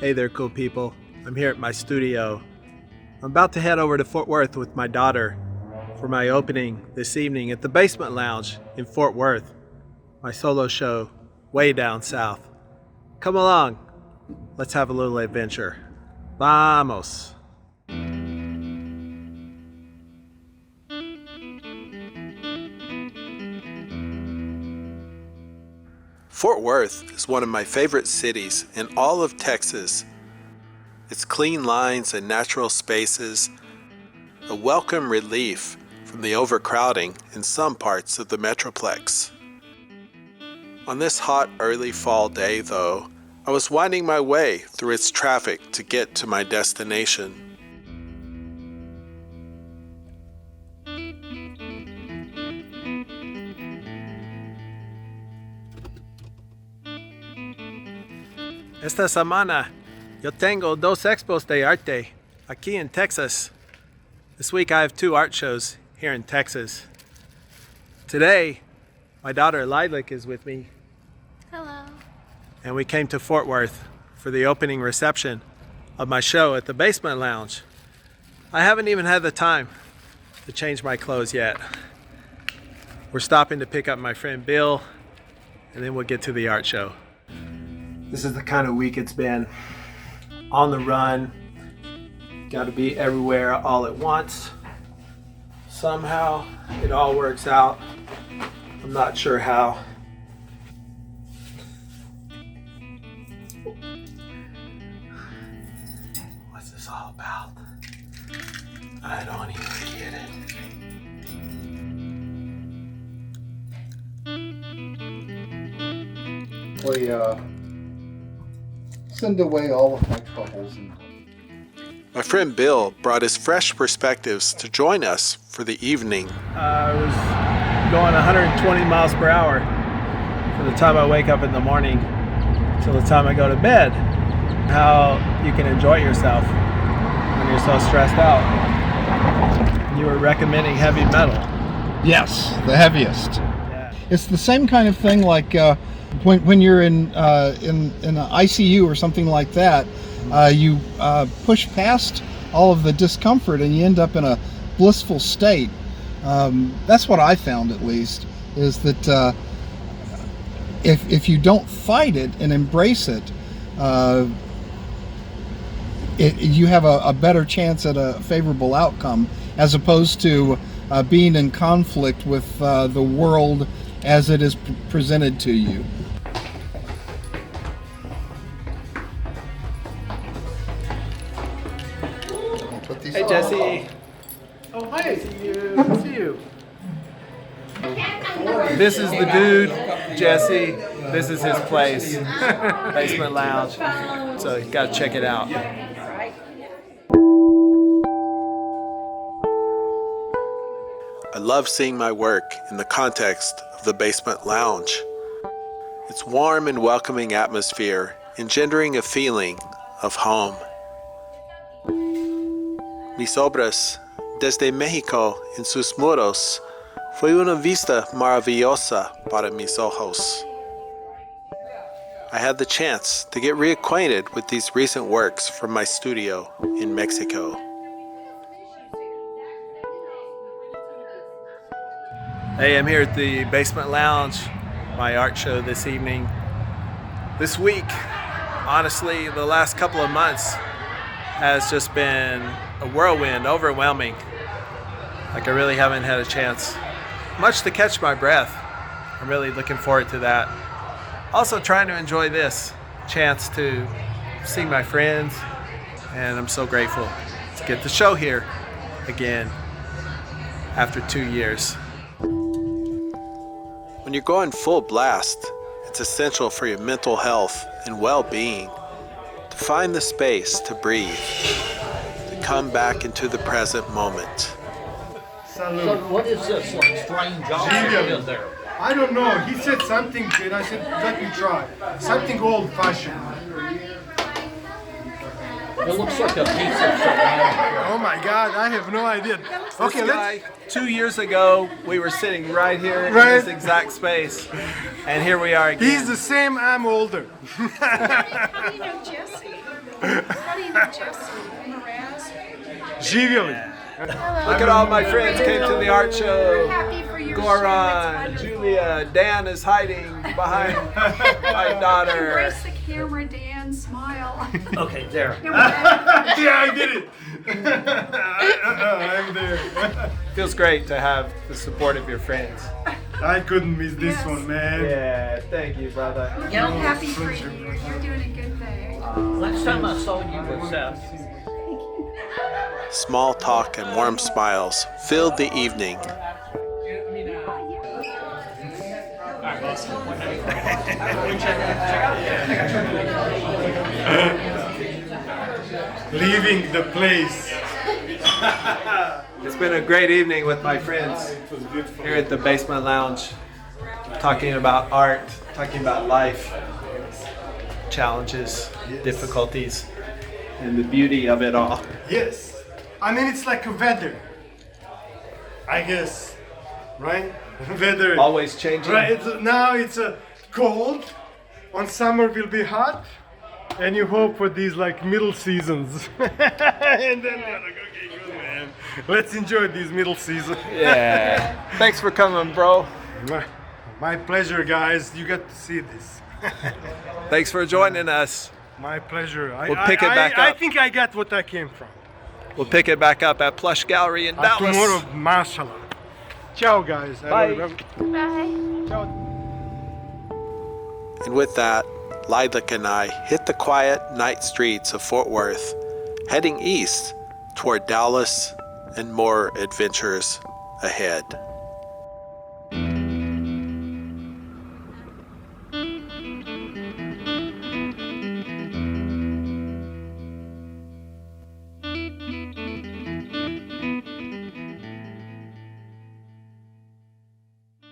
Hey there, cool people. I'm here at my studio. I'm about to head over to Fort Worth with my daughter for my opening this evening at the Basement Lounge in Fort Worth, my solo show way down south. Come along, let's have a little adventure. Vamos! Fort Worth is one of my favorite cities in all of Texas. Its clean lines and natural spaces, a welcome relief from the overcrowding in some parts of the Metroplex. On this hot early fall day, though, I was winding my way through its traffic to get to my destination. Esta semana, yo tengo dos expos de arte aquí en Texas. This week I have 2 art shows here in Texas. Today, my daughter Lilac is with me. Hello. And we came to Fort Worth for the opening reception of my show at the Basement Lounge. I haven't even had the time to change my clothes yet. We're stopping to pick up my friend Bill, and then we'll get to the art show. This is the kind of week it's been. On the run, got to be everywhere all at once. Somehow it all works out. I'm not sure how. What's this all about? I don't even get it. Send away all of my troubles. My friend Bill brought his fresh perspectives to join us for the evening. I was going 120 miles per hour from the time I wake up in the morning till the time I go to bed. How you can enjoy yourself when you're so stressed out. You were recommending heavy metal. Yes, the heaviest. Yeah. It's the same kind of thing like when you're in an ICU or something like that. You push past all of the discomfort and you end up in a blissful state. That's what I found, at least, is that if you don't fight it and embrace it, you have a better chance at a favorable outcome, as opposed to being in conflict with the world as it is presented to you. Hey Jesse. Oh hi. See you. See you. This is the dude, Jesse. This is his place, Basement Lounge. So you gotta check it out. I love seeing my work in the context of the Basement Lounge. Its warm and welcoming atmosphere, engendering a feeling of home. Mis obras, desde México en sus muros, fue una vista maravillosa para mis ojos. I had the chance to get reacquainted with these recent works from my studio in Mexico. Hey, I'm here at the Basement Lounge, my art show this evening. This week, honestly, the last couple of months has just been a whirlwind, overwhelming. Like I really haven't had a chance much to catch my breath. I'm really looking forward to that. Also trying to enjoy this chance to see my friends, and I'm so grateful to get the show here again after 2 years. When you're going full blast, it's essential for your mental health and well-being to find the space to breathe, to come back into the present moment. So what is this, like strange object in there? I don't know. He said something and I said, let me try. Something old-fashioned. It looks like a piece of ceramic. Oh my God, I have no idea. Okay, let's... 2 years ago, we were sitting right here in Right. this exact space, and here we are again. He's the same, I'm older. How do you know Jesse? How do you know Jesse? Mraz? Živjeli. Look at all my friends came to the art We're show. happy for your show. Goran, It's wonderful. Julia, Dan is hiding behind my daughter. Embrace the camera, Dan. Smile. Okay, there. Here we go. Yeah, I did it. I'm there. Feels great to have the support of your friends. I couldn't miss this Yes. one, man. Yeah, thank you, brother. We're happy for you. You're doing a good thing. Last time I saw you was Small talk and warm smiles filled the evening. Leaving the place. It's been a great evening with my friends here at the Basement Lounge, talking about art, talking about life, challenges, difficulties, and the beauty of it all. Yes. I mean, it's like a weather. I guess. Right? Weather. Always changing. Right. Now it's cold. On summer will be hot. And you hope for these like middle seasons. And then you're like, okay, good man. Let's enjoy these middle seasons. Yeah. Thanks for coming, bro. My pleasure, guys. You got to see this. Thanks for joining us. My pleasure. We'll pick it back I up. think I got what I came from. We'll pick it back up at Plush Gallery in Dallas. Tomorrow, mashallah. Ciao, guys. Bye. Ciao. And with that, Lilac and I hit the quiet night streets of Fort Worth, heading east toward Dallas and more adventures ahead.